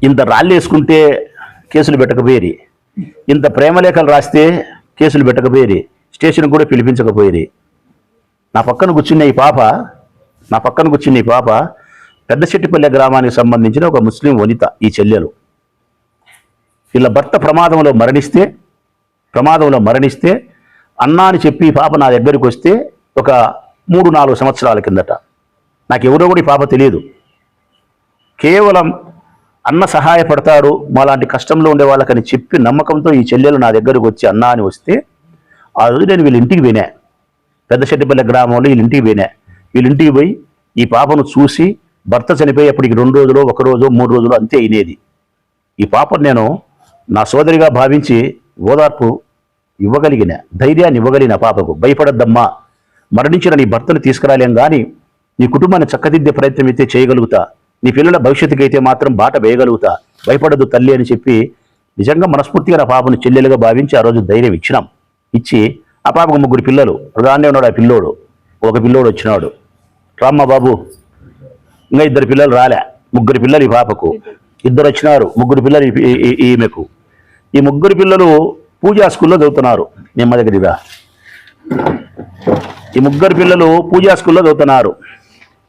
ఇంత రాళ్ళు వేసుకుంటే కేసులు పెట్టకపోయేరి, ఇంత ప్రేమలేఖలు రాస్తే కేసులు పెట్టకపోయేరి, స్టేషన్కి కూడా పిలిపించకపోయేరి. నా పక్కన కూర్చున్న ఈ పాప పెద్దశెట్టిపల్లె గ్రామానికి సంబంధించిన ఒక ముస్లిం వనిత. ఈ చెల్లెలు వీళ్ళ భర్త ప్రమాదంలో మరణిస్తే అన్నా అని చెప్పి ఈ పాప నా దగ్గరికి వస్తే ఒక 3-4 సంవత్సరాల కిందట, నాకు ఎవరో కూడా ఈ పాప తెలియదు. కేవలం అన్న సహాయపడతాడు మాలాంటి కష్టంలో ఉండే వాళ్ళకని చెప్పి నమ్మకంతో ఈ చెల్లెలు నా దగ్గరకు వచ్చి అన్నా అని వస్తే, ఆ రోజు నేను వీళ్ళ ఇంటికి పోయినా. పెద్దశెట్టిపల్లె గ్రామంలో వీళ్ళింటికి పోయి ఈ పాపను చూసి, భర్త చనిపోయేప్పటికి 2 రోజులు, 1 రోజు, 3 రోజులు అంతే అయినేది. ఈ పాపను నేను నా సోదరిగా భావించి ఓదార్పు ఇవ్వగలిగిన, ధైర్యాన్ని ఇవ్వగలిగిన పాపకు. భయపడద్దమ్మా, మరణించిన నీ భర్తను తీసుకురాలేం కానీ నీ కుటుంబాన్ని చక్కదిద్దే ప్రయత్నం అయితే చేయగలుగుతా, నీ పిల్లల భవిష్యత్తుకి అయితే మాత్రం బాట వేయగలుగుతా, భయపడద్దు తల్లి అని చెప్పి నిజంగా మనస్ఫూర్తిగా నా పాపను చెల్లెలుగా భావించి ఆ రోజు ధైర్యం ఇచ్చి ఆ పాపకు 3 పిల్లలు, ప్రధానే ఉన్నాడు ఆ పిల్లోడు. ఒక పిల్లోడు వచ్చినాడు, రామ్మ బాబు, ఇంకా 2 పిల్లలు రాలే, 3 పిల్లలు ఈ పాపకు, 2 వచ్చినారు, 3 పిల్లలు ఈమెకు. ఈ 3 పిల్లలు పూజా స్కూల్లో చదువుతున్నారు. నిమ్మ దగ్గరగా ఈ 3 పిల్లలు పూజా స్కూల్లో చదువుతున్నారు.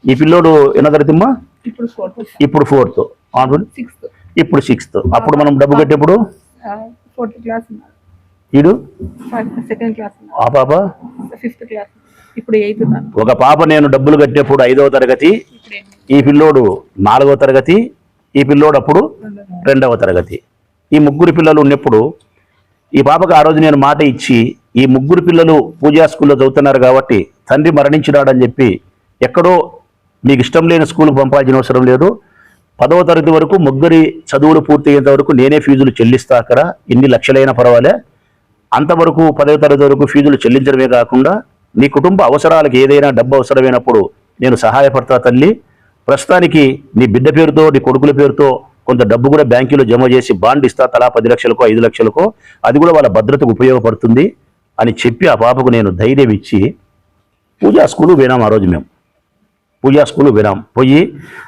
ఈ పిల్లోడు ఎన్నో తరగతిమ్మా? ఇప్పుడు 4th, ఇప్పుడు 6th. అప్పుడు మనం డబ్బు కట్టేప్పుడు ఈడు ఆ పాప 5th క్లాస్, ఇప్పుడు 8th. ఒక పాప నేను డబ్బులు కట్టేప్పుడు 5వ తరగతి, ఈ పిల్లోడు 4వ తరగతి, ఈ పిల్లోడు అప్పుడు 2వ తరగతి. ఈ 3 పిల్లలు ఉన్నప్పుడు ఈ పాపకు ఆ రోజు నేను మాట ఇచ్చి, ఈ 3 పిల్లలు పూజా స్కూల్లో చదువుతున్నారు కాబట్టి తండ్రి మరణించినాడని చెప్పి ఎక్కడో మీకు ఇష్టం లేని స్కూల్కి పంపాల్సిన అవసరం లేదు, 10వ తరగతి వరకు 3 చదువులు పూర్తయ్యేంత వరకు నేనే ఫీజులు చెల్లిస్తా, అక్కడ ఎన్ని లక్షలైనా పర్వాలే, అంతవరకు 10వ తరగతి వరకు ఫీజులు చెల్లించడమే కాకుండా నీ కుటుంబ అవసరాలకు ఏదైనా డబ్బు అవసరమైనప్పుడు నేను సహాయపడతా తల్లి, ప్రస్తుతానికి నీ బిడ్డ పేరుతో, నీ కొడుకుల పేరుతో కొంత డబ్బు కూడా బ్యాంకులో జమ చేసి బాండ్ ఇస్తా, తలా 10 లక్షలకో 5 లక్షలకో, అది కూడా వాళ్ళ భద్రతకు ఉపయోగపడుతుంది అని చెప్పి ఆ పాపకు నేను ధైర్యం ఇచ్చి పూజా స్కూలు పోయినాం. ఆ రోజు మేము పూజా స్కూలు పోయి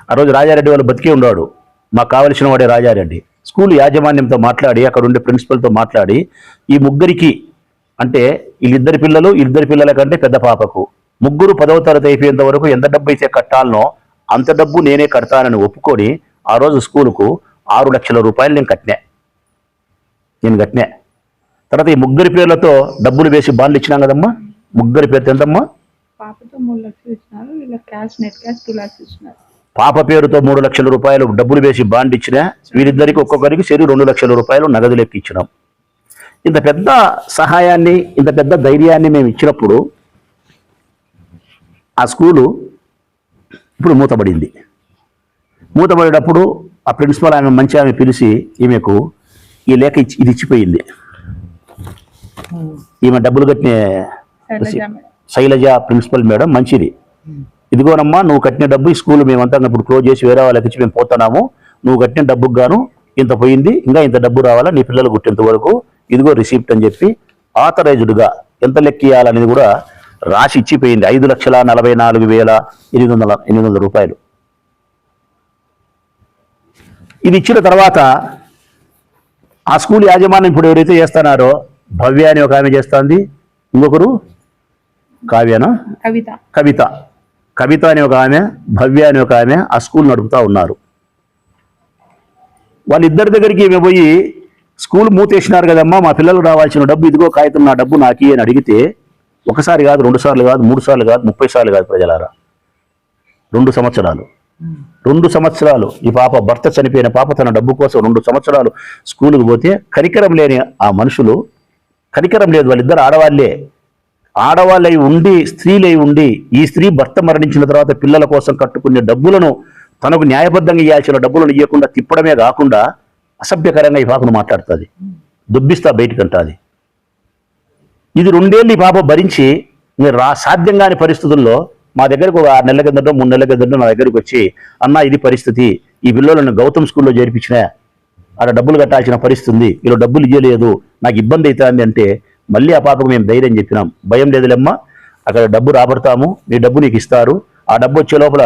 ఆ రోజు రాజారెడ్డి వాళ్ళు బతికే ఉన్నాడు, మాకు కావలసిన వాడే రాజారెడ్డి. స్కూల్ యాజమాన్యంతో మాట్లాడి, అక్కడ ఉండే ప్రిన్సిపల్తో మాట్లాడి, ఈ 3కి అంటే వీళ్ళిద్దరి పిల్లల కంటే పెద్ద పాపకు 3 10వ తరగతి అయిపోయేంత వరకు ఎంత డబ్బు అయితే కట్టాలనో అంత డబ్బు నేనే కడతానని ఒప్పుకొని ఆ రోజు స్కూలుకు 6 లక్షల రూపాయలు నేను కట్టినా. తర్వాత ఈ 3 పేర్లతో డబ్బులు వేసి బాండ్లు ఇచ్చినాం కదమ్మా. 3 పేరుతో ఎంతమ్మా? పాపతో 3 లక్షలు ఇచ్చినారు, వీళ్ళ క్యాష్ నెట్ క్యాష్ 2 లక్షలు ఇచ్చినారు. పాప పేరుతో 3 లక్షల రూపాయలు డబ్బులు వేసి బాండ్ ఇచ్చిన, వీరిద్దరికి ఒక్కొక్కరికి 2 లక్షల రూపాయలు నగదు లెక్క ఇచ్చినాం. ఇంత పెద్ద సహాయాన్ని, ఇంత పెద్ద ధైర్యాన్ని మేము ఇచ్చినప్పుడు ఆ స్కూలు ఇప్పుడు మూతపడేటప్పుడు ఆ ప్రిన్సిపల్ ఆమె పిలిచి ఈమెకు ఈ లేఖ ఇది ఇచ్చిపోయింది. ఈమె డబ్బులు కట్టిన శైలజ ప్రిన్సిపల్ మేడం మంచిది, ఇదిగోనమ్మా నువ్వు కట్టిన డబ్బు ఈ స్కూల్ మేమంతా ఇప్పుడు క్లోజ్ చేసి వేరే వాళ్ళకి ఇచ్చి మేము పోతున్నాము, నువ్వు కట్టిన డబ్బుకు గాను ఇంత పోయింది, ఇంకా ఇంత డబ్బు రావాలా నీ పిల్లలు గుట్టేంత వరకు, ఇదిగో రిసిప్ట్ అని చెప్పి ఆథరైజ్డ్గా ఎంత లెక్క ఇవ్వాలనేది కూడా రాసి ఇచ్చిపోయింది. 5,44,800 రూపాయలు. ఇది ఇచ్చిన తర్వాత ఆ స్కూల్ యాజమాన్యం ఇప్పుడు ఎవరైతే చేస్తున్నారో భవ్య అని ఒక ఆమె చేస్తుంది, ఇంకొకరు కవిత అని ఒక ఆమె, భవ్య అని ఒక ఆమె ఆ స్కూల్ నడుపుతా ఉన్నారు. వాళ్ళిద్దరి దగ్గరికి ఈమె పోయి స్కూల్ మూతేసినారు కదమ్మా, మా పిల్లలకు రావాల్సిన డబ్బు ఇదిగో కాగితం, నా డబ్బు నాకి అని అడిగితే ఒకసారి కాదు, 2 సార్లు కాదు, 3 సార్లు కాదు, 30 సార్లు కాదు ప్రజలారా, 2 సంవత్సరాలు ఈ పాప, భర్త చనిపోయిన పాప తన డబ్బు కోసం 2 సంవత్సరాలు స్కూలుకు పోతే కనికరం లేని ఆ మనుషులు, కనికరం లేదు, వాళ్ళిద్దరు ఆడవాళ్ళై ఉండి, స్త్రీలై ఉండి, ఈ స్త్రీ భర్త మరణించిన తర్వాత పిల్లల కోసం కట్టుకునే డబ్బులను తనకు న్యాయబద్ధంగా ఇవ్వాల్సిన డబ్బులను ఇవ్వకుండా తిప్పడమే కాకుండా అసభ్యకరంగా ఈ పాపను మాట్లాడుతుంది, దుబ్బిస్తా బయటకంటుంది. ఇది 2 ఏళ్ళు ఈ పాప భరించి సాధ్యం కాని పరిస్థితుల్లో మా దగ్గరకు ఒక 6 నెలల కిందటో 3 నెలల కిందటో నా దగ్గరికి వచ్చి, అన్న ఇది పరిస్థితి, ఈ పిల్లలను గౌతమ్ స్కూల్లో చేర్పించిన, ఆడ డబ్బులు కట్టాల్సిన పరిస్థితి ఉంది, వీళ్ళు డబ్బులు ఇవ్వలేదు, నాకు ఇబ్బంది అవుతుంది అంటే మళ్ళీ ఆ పాపకు మేము ధైర్యం చెప్పినాం, భయం లేదులేమ్మా, అక్కడ డబ్బు రాబడతాము, నీ డబ్బు నీకు ఇస్తారు, ఆ డబ్బు వచ్చే లోపల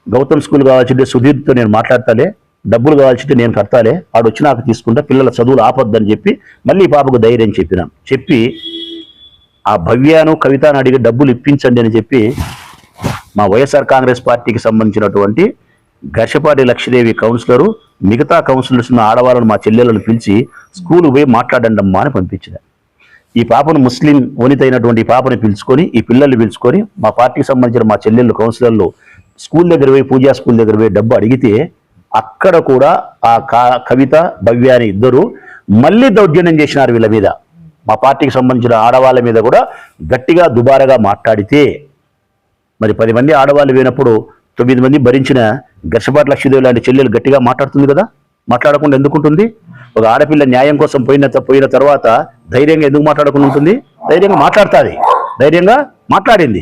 గౌతమ్ స్కూల్ కావాల్సిందే సుధీర్తో నేను మాట్లాడతాలే, డబ్బులు కావాల్సింటే నేను కడతాలే, ఆడు వచ్చి నాకు తీసుకుంటా, పిల్లల చదువులు ఆపొద్దని చెప్పి మళ్ళీ ఈ పాపకు ధైర్యం చెప్పినాం. చెప్పి ఆ భవ్యాను కవితను అడిగి డబ్బులు ఇప్పించండి అని చెప్పి మా వైఎస్ఆర్ కాంగ్రెస్ పార్టీకి సంబంధించినటువంటి ఘర్షపాటి లక్ష్మీదేవి కౌన్సిలరు మిగతా కౌన్సిలర్స్ ఉన్న ఆడవాళ్ళను మా చెల్లెలను పిలిచి స్కూల్కి పోయి మాట్లాడండి అమ్మా అని పంపించిన. ఈ పాపను ముస్లిం వనిత అయినటువంటి ఈ పాపని పిలుచుకొని, ఈ పిల్లల్ని పిలుచుకొని మా పార్టీకి సంబంధించిన మా చెల్లెళ్ళు కౌన్సిలర్లు స్కూల్ దగ్గర పోయి, పూజా స్కూల్ దగ్గర పోయి డబ్బు అడిగితే అక్కడ కూడా ఆ కవిత భవ్య అని ఇద్దరు మళ్ళీ దౌర్జన్యం చేసినారు వీళ్ళ మీద. మా పార్టీకి సంబంధించిన ఆడవాళ్ళ మీద కూడా గట్టిగా దుబారగా మాట్లాడితే మరి 10 మంది ఆడవాళ్ళు పోయినప్పుడు 9 మంది భరించిన ఘర్షపాటి లక్ష్మీదేవి లాంటి చెల్లెలు గట్టిగా మాట్లాడుతుంది కదా. మాట్లాడకుండా ఎందుకుంటుంది? ఒక ఆడపిల్ల న్యాయం కోసం పోయిన తర్వాత ధైర్యంగా ఎందుకు మాట్లాడకుండా ఉంటుంది? ధైర్యంగా మాట్లాడుతుంది. ధైర్యంగా మాట్లాడింది.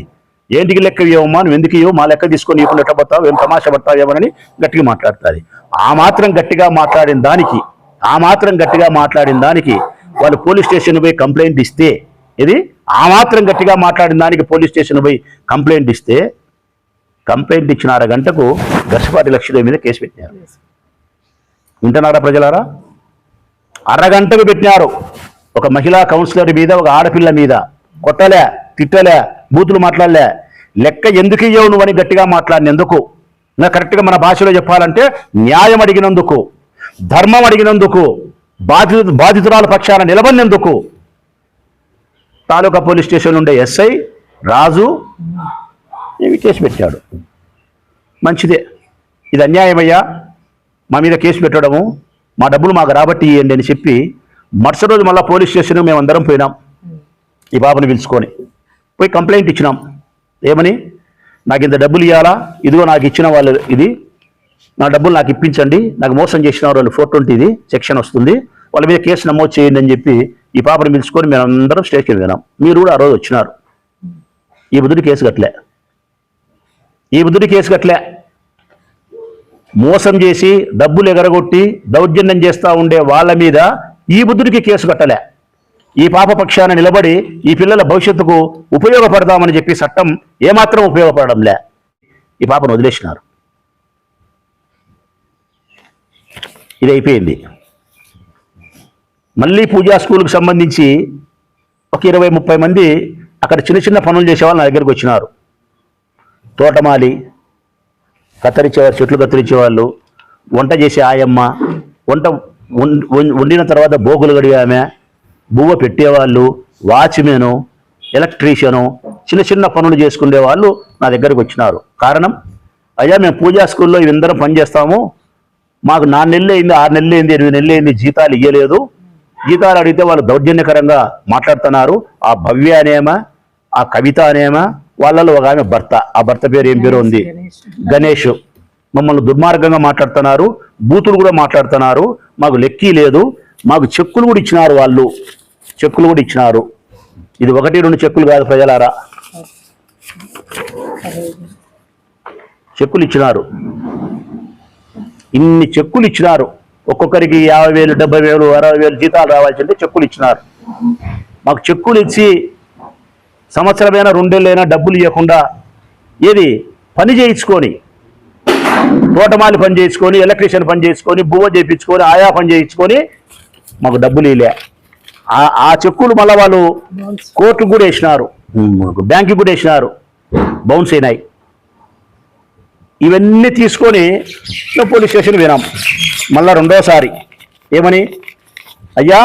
ఏంటికి లెక్క ఇవ్వమ్మా, నువ్వు ఎందుకు ఇవ్వవు, మా లెక్క తీసుకొని ఇవ్వకుండా ఎట్లా పడతావు, ఏం తమాషా పడతావు ఏమని గట్టిగా మాట్లాడుతుంది. ఆ మాత్రం గట్టిగా మాట్లాడిన దానికి వాళ్ళు పోలీస్ స్టేషన్ పోయి కంప్లైంట్ ఇస్తే, ఆ మాత్రం గట్టిగా మాట్లాడిన దానికి పోలీస్ స్టేషన్ పోయి కంప్లైంట్ ఇస్తే, కంప్లైంట్ ఇచ్చిన 1 గంటకు ఘర్షపాటి లక్ష్మీదేవి మీద కేసు పెట్టినారు. వింటున్నారా ప్రజలారా? 1 గంటకు పెట్టినారు. ఒక మహిళా కౌన్సిలర్ మీద, ఒక ఆడపిల్ల మీద కొట్టలే, తిట్టలే, బూతులు మాట్లాడలే. లెక్క ఎందుకు ఇవ్వవు నువ్వని గట్టిగా మాట్లాడినందుకు, ఇంకా కరెక్ట్గా మన భాషలో చెప్పాలంటే న్యాయం అడిగినందుకు, ధర్మం అడిగినందుకు, బాధితురాల పక్షాన నిలబడినందుకు తాలూకా పోలీస్ స్టేషన్ ఉండే ఎస్ఐ రాజు ఇవి కేసు పెట్టాడు. మంచిదే. ఇది అన్యాయమయ్యా, మా మీద కేసు పెట్టడము, మా డబ్బులు మాకు రాబట్టి ఇవ్వండి అని చెప్పి మరుసటి రోజు మళ్ళీ పోలీస్ స్టేషన్ మేమందరం పోయినాం. ఈ బాబుని పిలుచుకొని పోయి కంప్లైంట్ ఇచ్చినాం. ఏమని? నాకు ఇంత డబ్బులు ఇవ్వాలా, ఇదిగో నాకు ఇచ్చిన వాళ్ళు, ఇది నా డబ్బులు నాకు ఇప్పించండి, నాకు మోసం చేసిన వాళ్ళు 420 సెక్షన్ వస్తుంది, వాళ్ళ మీద కేసు నమోదు చేయండి అని చెప్పి ఈ పాపను పిలుచుకొని మేమందరం స్టేషన్కి వెళ్ళాం. మీరు కూడా ఆ రోజు వచ్చినారు. ఈ బుద్ధుడి కేసు కట్టలే. మోసం చేసి డబ్బులు ఎగరగొట్టి దౌర్జన్యం చేస్తూ ఉండే వాళ్ళ మీద ఈ బుద్ధుడికి కేసు కట్టలే. ఈ పాప పక్షాన నిలబడి ఈ పిల్లల భవిష్యత్తుకు ఉపయోగపడదామని చెప్పి చట్టం ఏమాత్రం ఉపయోగపడడంలే. ఈ పాపను వదిలేసినారు. ఇది అయిపోయింది. మళ్ళీ పూజా స్కూల్కి సంబంధించి ఒక 20-30 మంది అక్కడ చిన్న చిన్న పనులు చేసేవాళ్ళు నా దగ్గరికి వచ్చినారు. తోటమాలి, కత్తిరించేవారు, చెట్లు కత్తిరించేవాళ్ళు, వంట చేసే ఆయమ్మ, వంట వండిన తర్వాత బోకులు గడిగే ఆమె, బువ్వ పెట్టేవాళ్ళు, వాచ్మెను, ఎలక్ట్రీషియను, చిన్న చిన్న పనులు చేసుకునే వాళ్ళు నా దగ్గరికి వచ్చినారు. కారణం, అయ్యా మేము పూజా స్కూల్లో ఇవందరం పని చేస్తాము, మాకు 4 నెలలు అయింది, 6 నెలలు అయింది, 8 నెలలు అయింది, జీతాలు ఇవ్వలేదు. జీతాలు అడిగితే వాళ్ళు దౌర్జన్యకరంగా మాట్లాడుతున్నారు. ఆ భవ్య అనేమా, ఆ కవిత అనేమా, వాళ్ళలో ఒక ఆమె భర్త, ఆ భర్త పేరు ఏం పేరు ఉంది, గణేష్, మమ్మల్ని దుర్మార్గంగా మాట్లాడుతున్నారు, బూతులు కూడా మాట్లాడుతున్నారు, మాకు లెక్కీ లేదు, మాకు చెక్కులు కూడా ఇచ్చినారు. వాళ్ళు చెక్కులు కూడా ఇచ్చినారు. ఇది 1-2 చెక్కులు కాదు ప్రజలారా, చెక్కులు ఇచ్చినారు. ఇన్ని చెక్కులు ఇచ్చినారు. ఒక్కొక్కరికి 50,000, 70,000, 60,000 జీతాలు రావాల్సిందే చెక్కులు ఇచ్చినారు. మాకు చెక్కులు ఇచ్చి సంవత్సరమైనా 2 నెలలైనా డబ్బులు ఇవ్వకుండా పని చేయించుకొని, తోటమాలి పని చేయించుకొని, ఎలక్ట్రీషియన్ పని చేయించుకొని, బువ్వ చేయించుకొని, ఆయా పని చేయించుకొని మాకు డబ్బులు ఇలే. ఆ చెక్కులు మళ్ళీ వాళ్ళు కోర్టుకు కూడా వేసినారు, బ్యాంకుకి కూడా వేసినారు, బౌన్స్ అయినాయి. ఇవన్నీ తీసుకొని పోలీస్ స్టేషన్ వినాం. మళ్ళీ 2వసారి ఏమని, అయ్యా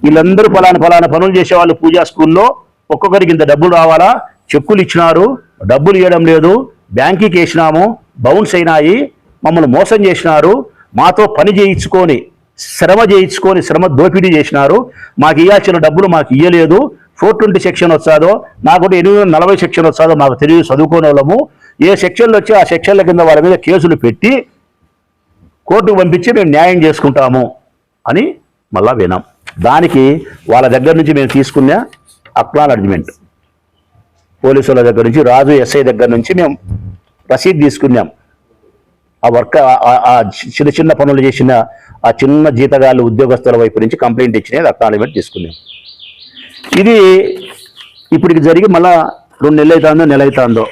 వీళ్ళందరూ ఫలానా పనులు చేసేవాళ్ళు పూజా స్కూల్లో, ఒక్కొక్కరికి ఇంత డబ్బులు రావాలా, చెక్కులు ఇచ్చినారు, డబ్బులు ఇవ్వడం లేదు, బ్యాంకుకి వేసినాము, బౌన్స్ అయినాయి, మమ్మల్ని మోసం చేసినారు, మాతో పని చేయించుకొని శ్రమ దోపిడీ చేసినారు, మాకు ఇవ్వాల్సిన డబ్బులు మాకు ఇవ్వలేదు, 420 సెక్షన్ వచ్చాదో, నాకు 840 సెక్షన్ వచ్చాదో మాకు తెలియదు, చదువుకోని వాళ్ళము, ఏ సెక్షన్లు వచ్చి ఆ సెక్షన్ల కింద వాళ్ళ మీద కేసులు పెట్టి కోర్టుకు పంపించి మేము న్యాయం చేసుకుంటాము అని మళ్ళా వినాం. దానికి వాళ్ళ దగ్గర నుంచి మేము తీసుకున్న అక్నాలెడ్జ్మెంట్, పోలీసుల దగ్గర నుంచి, రాజు ఎస్ఐ దగ్గర నుంచి మేము రసీదు తీసుకున్నాం. ఆ వర్క్, ఆ చిన్న చిన్న పనులు చేసిన ఆ చిన్న జీతగాళ్ళు ఉద్యోగస్తుల వైపు నుంచి కంప్లైంట్ ఇచ్చినది అక్నాలెడ్జ్మెంట్ తీసుకున్నాం. ఇది ఇప్పటికి జరిగి మళ్ళా 2 నెలలు అవుతుందో, నెల అవుతుందో,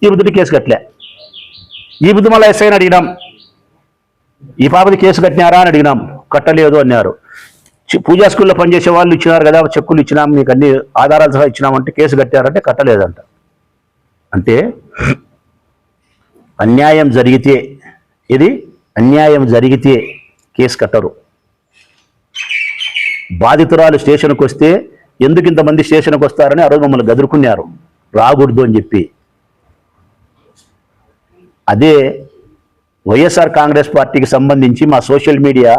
ఈ బుద్ధుడి కేసు కట్టలే. ఈ బుద్ధుమల్ల ఎస్ఐని అడిగినాం, ఈ పాపది కేసు కట్టినారా అని అడిగినాం, కట్టలేదు అన్నారు. పూజా స్కూల్లో పనిచేసే వాళ్ళు ఇచ్చినారు కదా, చెక్కులు ఇచ్చినాం, మీకు అన్ని ఆధారాలు సహా ఇచ్చినామంటే కేసు కట్టారంటే కట్టలేదంట. అంటే అన్యాయం జరిగితే, ఇది అన్యాయం జరిగితే కేసు కట్టరు. బాధితురాలు స్టేషన్కి వస్తే ఎందుకు ఇంతమంది స్టేషన్కి వస్తారని ఆ రోజు మమ్మల్ని గదురుకున్నారు, రాకూడదు అని చెప్పి. అదే వైఎస్ఆర్ కాంగ్రెస్ పార్టీకి సంబంధించి మా సోషల్ మీడియా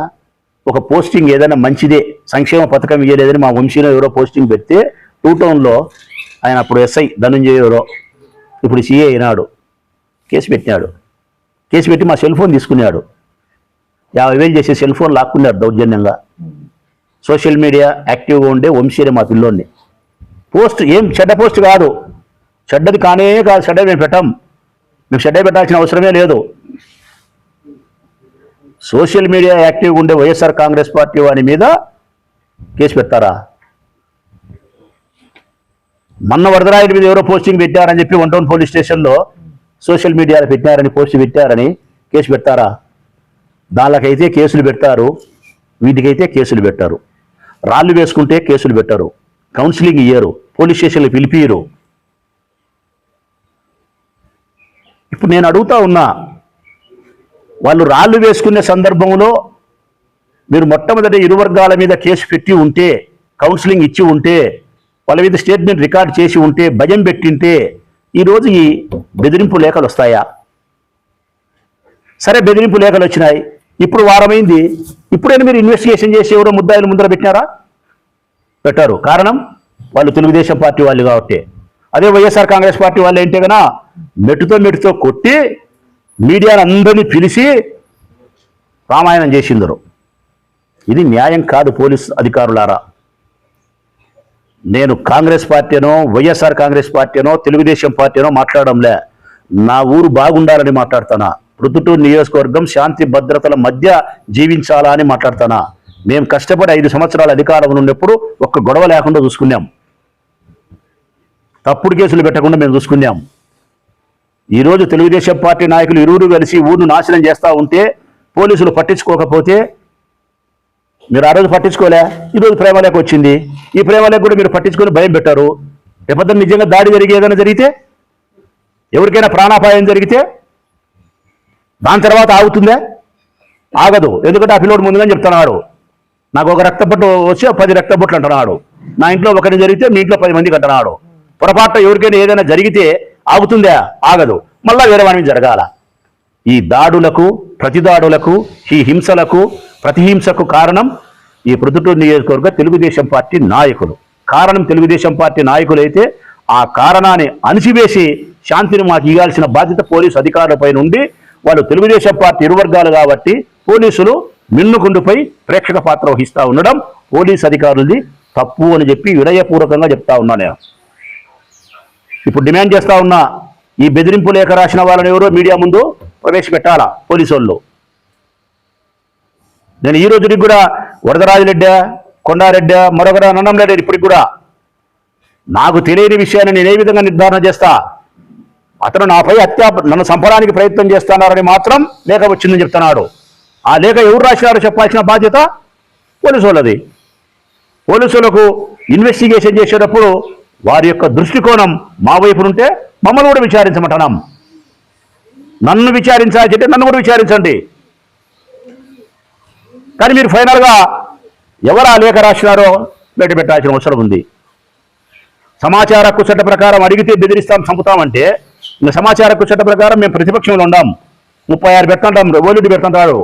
ఒక పోస్టింగ్ ఏదైనా మంచిదే, సంక్షేమ పథకం ఇవ్వలేదని మా వంశీలో ఎవరో పోస్టింగ్ పెడితే 2 టౌన్లో ఆయన అప్పుడు ఎస్ఐ ధనుంజయ ఎవరో ఇప్పుడు సిఏ అయినాడు, కేసు పెట్టినాడు. కేసు పెట్టి మా సెల్ ఫోన్ తీసుకున్నాడు, 50,000 చేసే సెల్ ఫోన్ లాక్కున్నారు దౌర్జన్యంగా. సోషల్ మీడియా యాక్టివ్గా ఉండే వంశీనే మా పిల్లోని. పోస్ట్ ఏం చెడ్డ పోస్ట్ కాదు, చెడ్డది కానే కాదు, చెడ్డది మేము పెట్టాం, మేము చెడ్డ పెట్టాల్సిన అవసరమే లేదు. సోషల్ మీడియా యాక్టివ్గా ఉండే వైఎస్ఆర్ కాంగ్రెస్ పార్టీ వారి మీద కేసు పెడతారా? మొన్న వరదరాయుడి మీద ఎవరో పోస్టింగ్ పెట్టారని చెప్పి 1 టౌన్ పోలీస్ స్టేషన్లో సోషల్ మీడియాలో పెట్టారని, పోస్ట్ పెట్టారని కేసు పెడతారా? దానికైతే కేసులు పెడతారు, వీటికైతే కేసులు పెట్టారు. రాళ్ళు వేసుకుంటే కేసులు పెట్టరు, కౌన్సిలింగ్ ఇయ్యరు, పోలీస్ స్టేషన్లు పిలిపియరు. ఇప్పుడు నేను అడుగుతా ఉన్నా, వాళ్ళు రాళ్ళు వేసుకునే సందర్భంలో మీరు మొట్టమొదటి ఇరు వర్గాల మీద కేసు పెట్టి ఉంటే, కౌన్సిలింగ్ ఇచ్చి ఉంటే, వాళ్ళ మీద స్టేట్మెంట్ రికార్డ్ చేసి ఉంటే, భయం పెట్టింటే ఈరోజు ఈ బెదిరింపు లేఖలు వస్తాయా? సరే, బెదిరింపు లేఖలు వచ్చినాయి, ఇప్పుడు వారమైంది, ఇప్పుడైనా మీరు ఇన్వెస్టిగేషన్ చేసి ఎవరో ముద్దాయిలు ముందర పెట్టినారా? పెట్టారు. కారణం వాళ్ళు తెలుగుదేశం పార్టీ వాళ్ళు కాబట్టి. అదే వైఎస్ఆర్ కాంగ్రెస్ పార్టీ వాళ్ళు ఏంటే కన్నా మెట్టుతో కొట్టి మీడియాను అందరినీ పిలిచి రామాయణం చేసిందరు. ఇది న్యాయం కాదు. పోలీస్ అధికారులారా, నేను కాంగ్రెస్ పార్టీనో వైఎస్ఆర్ కాంగ్రెస్ పార్టీనో తెలుగుదేశం పార్టీనో మాట్లాడంలే, నా ఊరు బాగుండాలని మాట్లాడుతానా, ప్రొద్దుటూరు నియోజకవర్గం శాంతి భద్రతల మధ్య జీవించాలా అని మాట్లాడుతానా. మేము కష్టపడి 5 సంవత్సరాల అధికారంలో ఉన్నప్పుడు ఒక్క గొడవ లేకుండా చూసుకున్నాం, తప్పుడు కేసులు పెట్టకుండా మేము చూసుకున్నాం. ఈరోజు తెలుగుదేశం పార్టీ నాయకులు ఇరువురు కలిసి ఊరును నాశనం చేస్తూ ఉంటే పోలీసులు పట్టించుకోకపోతే, మీరు ఆ రోజు పట్టించుకోలే, ఈరోజు ప్రేమలేఖ వచ్చింది, ఈ ప్రేమలేఖ కూడా మీరు పట్టించుకొని భయం పెట్టారు. రేపొద్దున నిజంగా దాడి జరిగి ఏదైనా జరిగితే, ఎవరికైనా ప్రాణాపాయం జరిగితే దాని తర్వాత ఆగుతుందా? ఆగదు. ఎందుకంటే ఆ పిల్లోడు ముందుగానే చెప్తున్నాడు, నాకు ఒక రక్తపొట్టు వచ్చి 10 రక్తపొట్లు అంటున్నాడు, నా ఇంట్లో ఒకరిని జరిగితే మీ ఇంట్లో 10 మందికి అంటున్నాడు. పొరపాటు ఎవరికైనా ఏదైనా జరిగితే ఆగుతుందా? ఆగదు. మళ్ళా వేరే వాడి జరగాల. ఈ దాడులకు, ప్రతిదాడులకు, ఈ హింసలకు, ప్రతిహింసకు కారణం ఈ ప్రొద్దుటూరు నియోజకవర్గ తెలుగుదేశం పార్టీ నాయకులు. కారణం తెలుగుదేశం పార్టీ నాయకులైతే ఆ కారణాన్ని అణిచివేసి శాంతిని మాకు ఇవ్వాల్సిన బాధ్యత పోలీసు అధికారులపై నుండి, వాళ్ళు తెలుగుదేశం పార్టీ ఇరువర్గాలు కాబట్టి పోలీసులు మిన్నుకుండుపై ప్రేక్షక పాత్ర వహిస్తూ ఉండడం పోలీసు అధికారులది తప్పు అని చెప్పి వినయపూర్వకంగా చెప్తా ఉన్నా. నేను ఇప్పుడు డిమాండ్ చేస్తా ఉన్నా, ఈ బెదిరింపు లేఖ రాసిన వాళ్ళని ఎవరో మీడియా ముందు ప్రవేశపెట్టాలా పోలీసు వాళ్ళు. నేను ఈ రోజుకి కూడా వరదరాజురెడ్డి, కొండారెడ్డి, మరొకరు అనడం లేదు. ఇప్పటికి కూడా నాకు తెలియని విషయాన్ని నేను ఏ విధంగా నిర్ధారణ చేస్తా? అతను నాపై నన్ను చంపడానికి ప్రయత్నం చేస్తున్నారని మాత్రం లేఖ వచ్చిందని చెప్తున్నాడు. ఆ లేఖ ఎవరు రాసినారో చెప్పాల్సిన బాధ్యత పోలీసు వాళ్ళది. పోలీసులకు ఇన్వెస్టిగేషన్ చేసేటప్పుడు వారి యొక్క దృష్టికోణం మా వైపు ఉంటే మమ్మల్ని కూడా విచారించమంటున్నాం. నన్ను విచారించాలంటే నన్ను కూడా విచారించండి. కానీ మీరు ఫైనల్గా ఎవరు ఆ లేఖ రాసినారో బయట పెట్టాల్సిన అవసరం ఉంది. సమాచార హక్కు చట్ట ప్రకారం అడిగితే బెదిరిస్తాం, చంపుతామంటే ఇంకా సమాచార హక్కు చట్ట ప్రకారం మేము ప్రతిపక్షంలో ఉన్నాం. 36 పెడుతుంటాం, ఓలిరెడ్డి పెడుతుంటాడు,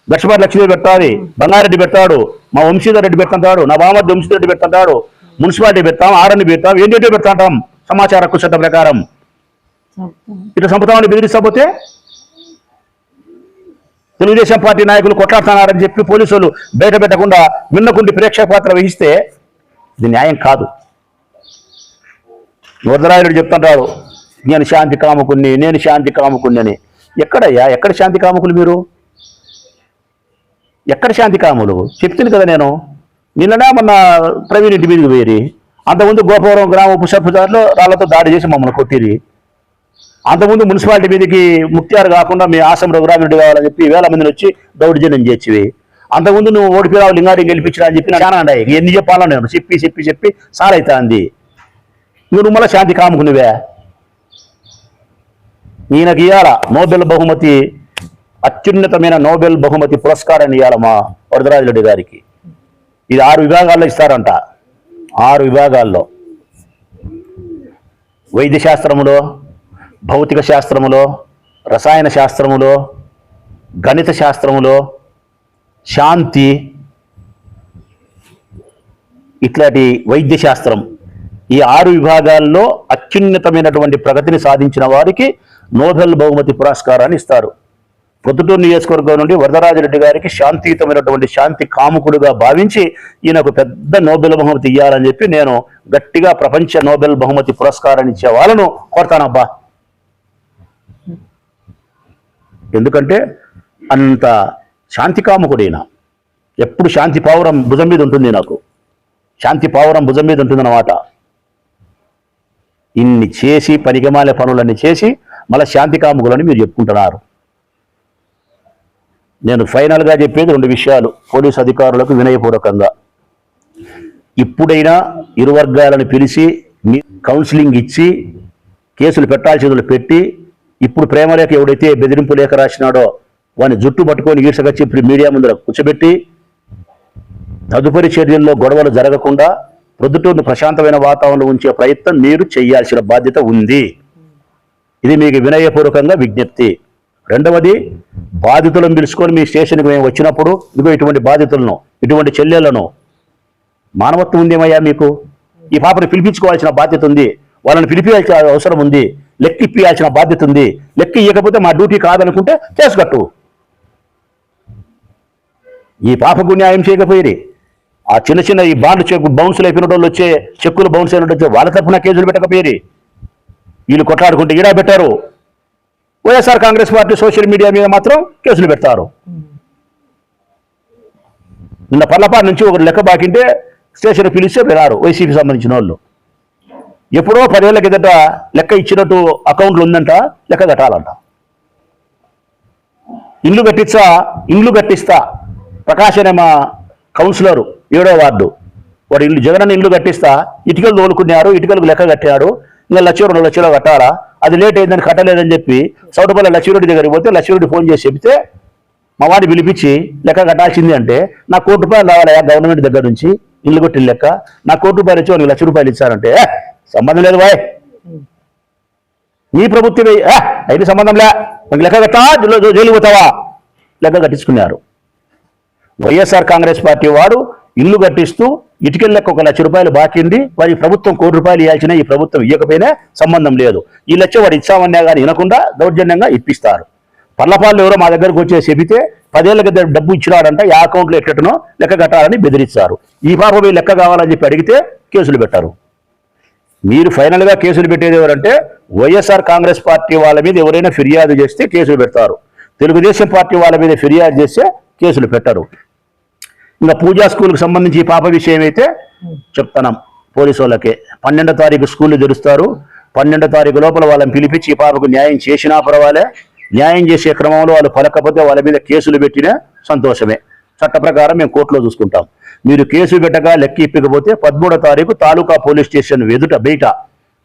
దక్షపాటి లక్ష్మీ పెడతాది, బంగారెడ్డి పెడతాడు, మా వంశీధర్ రెడ్డి పెడుతుంటాడు, నా బామర్ది వంశీధర్ రెడ్డి పెడుతుంటాడు, మున్సిపాలిటీ పెడతాం, ఆర్ఎన్ని పెడతాం, ఏంటంటే పెడతాంటాం సమాచార హక్కు చట్ట ప్రకారం. ఇట్లా చంపుతామని బెదిరిస్తాపోతే తెలుగుదేశం పార్టీ నాయకులు కొట్లాడుతున్నారని చెప్పి పోలీసులు బయట పెట్టకుండా విన్నకుండి ప్రేక్షక పాత్ర వహిస్తే ఇది న్యాయం కాదు. వరదరాయుడు చెప్తుంటాడు, నేను శాంతి కాముకుని, నేను శాంతి కాముకుని అని. ఎక్కడయ్యా, ఎక్కడ శాంతి కాముకులు మీరు? ఎక్కడ శాంతి కాములు? చెప్తుంది కదా నేను. నిన్ననే మొన్న ప్రవీణ్ ఇంటి మీదకి పోయి, అంతకుముందు గోపవరం గ్రామ ఉప సర్పంచ్లో రాళ్లతో దాడి చేసి మమ్మల్ని కొట్టిరి. అంతకుముందు మున్సిపాలిటీ మీదకి ముక్తియారు కాకుండా మీ ఆసం రఘురామిరెడ్డి కావాలని చెప్పి వేల మందిని వచ్చి దౌర్జన్యం చేసివి. అంతకుముందు నువ్వు ఓడిపిరావు లింగారెడ్డి గెలిపించరా అని చెప్పి చాలా అన్నాయి. ఎన్ని చెప్పాలో నేను చెప్పి చెప్పి చెప్పి సార్ అవుతా అంది. నువ్వు మళ్ళీ శాంతి కాముకునివే. ఈయనకి ఇవాళ నోబెల్ బహుమతి, అత్యున్నతమైన నోబెల్ బహుమతి పురస్కారాన్ని ఇవ్వాలి మా వరదరాజరెడ్డి గారికి. ఇది 6 విభాగాల్లో ఇస్తారంట. 6 విభాగాల్లో: వైద్య శాస్త్రములో, భౌతిక శాస్త్రములో, రసాయన శాస్త్రములో, గణిత శాస్త్రములో, శాంతి, ఇట్లాంటి వైద్య శాస్త్రం, ఈ 6 విభాగాల్లో అత్యున్నతమైనటువంటి ప్రగతిని సాధించిన వారికి నోబెల్ బహుమతి పురస్కారాన్ని ఇస్తారు. ప్రొద్దుటూరు నియోజకవర్గం నుండి వరదరాజరెడ్డి గారికి శాంతియుతమైనటువంటి శాంతి కాముకుడుగా భావించి ఈయనకు పెద్ద నోబెల్ బహుమతి ఇవ్వాలని చెప్పి నేను గట్టిగా ప్రపంచ నోబెల్ బహుమతి పురస్కారాన్ని ఇచ్చే వాళ్ళను కోరుతానబ్బా. ఎందుకంటే అంత శాంతి కాముకుడైన, ఎప్పుడు శాంతి పావురం భుజం మీద ఉంటుంది. నాకు శాంతి పావురం భుజం మీద ఉంటుందన్నమాట. ఇన్ని చేసి పనికిమాలే పనులన్నీ చేసి మళ్ళీ శాంతి కాముకులని మీరు చెప్పుకుంటున్నారు. నేను ఫైనల్గా చెప్పేది 2 విషయాలు పోలీసు అధికారులకు వినయపూర్వకంగా. ఇప్పుడైనా ఇరు వర్గాలను పిలిచి కౌన్సిలింగ్ ఇచ్చి కేసులు పెట్టాల్సిందులు పెట్టి, ఇప్పుడు ప్రేమలేఖ ఎవడైతే బెదిరింపు లేఖ రాసినాడో వాడిని జుట్టు పట్టుకొని ఈడ్చకొచ్చి ఇప్పుడు మీడియా ముందర కూర్చోబెట్టి తదుపరి చర్యల్లో గొడవలు జరగకుండా ప్రొద్దుటూరును ప్రశాంతమైన వాతావరణంలో ఉంచే ప్రయత్నం మీరు చేయాల్సిన బాధ్యత ఉంది. ఇది మీకు వినయపూర్వకంగా విజ్ఞప్తి. రెండవది, బాధితులను పిలుచుకొని మీ స్టేషన్కి మేము వచ్చినప్పుడు ఇదిగో ఇటువంటి బాధితులను, ఇటువంటి చెల్లెళ్లను, మానవత్వం ఉందేమయ్యా మీకు? ఈ పాపను పిలిపించుకోవాల్సిన బాధ్యత ఉంది. వాళ్ళని పిలిపించాల్సిన అవసరం ఉంది. లెక్క ఇప్పియాల్సిన బాధ్యత ఉంది. లెక్క ఇవ్వకపోతే మా డ్యూటీ కాదనుకుంటే కేసు కట్టు. ఈ పాపకు న్యాయం చేయకపోయి ఆ చిన్న చిన్న ఈ బాండ్లు చెక్ బౌన్సులు అయిపోయిన వాళ్ళు వచ్చే చెక్కులు బౌన్స్ అయినట్టు వచ్చే వాళ్ళ తరఫున కేసులు పెట్టకపోయి వీళ్ళు కొట్లాడుకుంటే ఈడా పెట్టారు. YSR Congress party social media మీద మాత్రం కేసులు పెడతారు. నిన్న పల్లపాడు నుంచి ఒకరు లెక్క బాకింటే స్టేషన్ పిలిస్తే వినారు వైసీపీ సంబంధించిన వాళ్ళు. ఎప్పుడో 10 ఏళ్ల కిందట లెక్క ఇచ్చినట్టు అకౌంట్లు ఉందంట, లెక్క కట్టాలంట. ఇండ్లు కట్టిస్తా ప్రకాష్ అనే మా కౌన్సిలరు 7వ వార్డు, వాడు జగనన్న ఇండ్లు కట్టిస్తా ఇటుకలు తోలుకున్నారు, ఇటుకలకు లెక్క కట్టాడు. ఇంకా 1,00,000 2 లక్షలు కట్టాలా, అది లేట్ అయిందని కట్టలేదని చెప్పి సౌటపల్లి లక్ష్మీరెడ్డి దగ్గరికి పోతే లక్ష్మీరెడ్డి ఫోన్ చేసి చెబితే మా వాడిని పిలిపించి లెక్క కట్టాల్సింది అంటే నాకు ₹1,00,000 రావాలయా గవర్నమెంట్ దగ్గర నుంచి ఇల్లు కొట్టిన లెక్క, నాకు ₹1,00,000 ఇచ్చి వాడికి ₹1,00,000 ఇచ్చారంటే సంబంధం లేదు బాయ్, నీ ప్రభుత్వమే అయితే సంబంధం లే, నాకు లెక్క కట్టా జైలు పోతావా, లెక్క కట్టించుకున్నారు. వైఎస్ఆర్ కాంగ్రెస్ పార్టీ వాడు ఇల్లు కట్టిస్తూ ఇటుకల లెక్క ₹1,00,000 బాకింది, వారి ప్రభుత్వం ₹1,00,000 ఇవ్వాల్సిన ఈ ప్రభుత్వం ఇవ్వకపోయినా సంబంధం లేదు. ఈ లెక్క వాడు ఇచ్చామన్నా కానీ వినకుండా దౌర్జన్యంగా ఇప్పిస్తారు. పర్లపాళ్ళు ఎవరో మా దగ్గరకు వచ్చే చెబితే 10 ఏళ్ల కింద డబ్బు ఇచ్చినాడంట, ఆ అకౌంట్లో ఎట్టనో లెక్క కట్టాలని బెదిరిస్తారు. ఈ పాప లెక్క కావాలని చెప్పి అడిగితే కేసులు పెట్టారు. మీరు ఫైనల్గా కేసులు పెట్టేది ఎవరంటే వైఎస్ఆర్ కాంగ్రెస్ పార్టీ వాళ్ళ మీద ఎవరైనా ఫిర్యాదు చేస్తే కేసులు పెడతారు. తెలుగుదేశం పార్టీ వాళ్ళ మీద ఫిర్యాదు చేస్తే కేసులు పెట్టరు. ఇంకా పూజా స్కూల్కి సంబంధించి ఈ పాప విషయం అయితే చెప్తున్నాం పోలీసు వాళ్ళకే. 12వ తారీఖు స్కూళ్ళు తెరుస్తారు. 12వ తారీఖు లోపల వాళ్ళని పిలిపించి ఈ పాపకు న్యాయం చేసినా పర్వాలే. న్యాయం చేసే క్రమంలో వాళ్ళు పలకపోతే వాళ్ళ మీద కేసులు పెట్టినా సంతోషమే. చట్ట ప్రకారం మేము కోర్టులో చూసుకుంటాం. మీరు కేసు పెట్టగా లెక్క ఇప్పకపోతే 13వ తారీఖు తాలూకా పోలీస్ స్టేషన్ బయట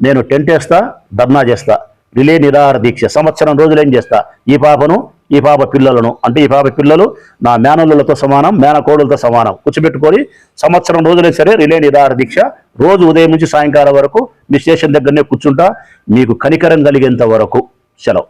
నేను టెంట్ వేస్తా, ధర్నా చేస్తా, రిలే నిరాహార దీక్ష సంవత్సరం రోజులు ఏం చేస్తా. ఈ పాప పిల్లలను అంటే ఈ పాప పిల్లలు నా మేనల్లులతో సమానం, మేనకోడులతో సమానం కూర్చోబెట్టుకొని సంవత్సరం రోజులే సరే రిలే నిరాహార దీక్ష రోజు ఉదయం నుంచి సాయంకాలం వరకు మీ స్టేషన్ దగ్గరనే కూర్చుంటా. మీకు కనికరం కలిగేంత వరకు. సెలవు.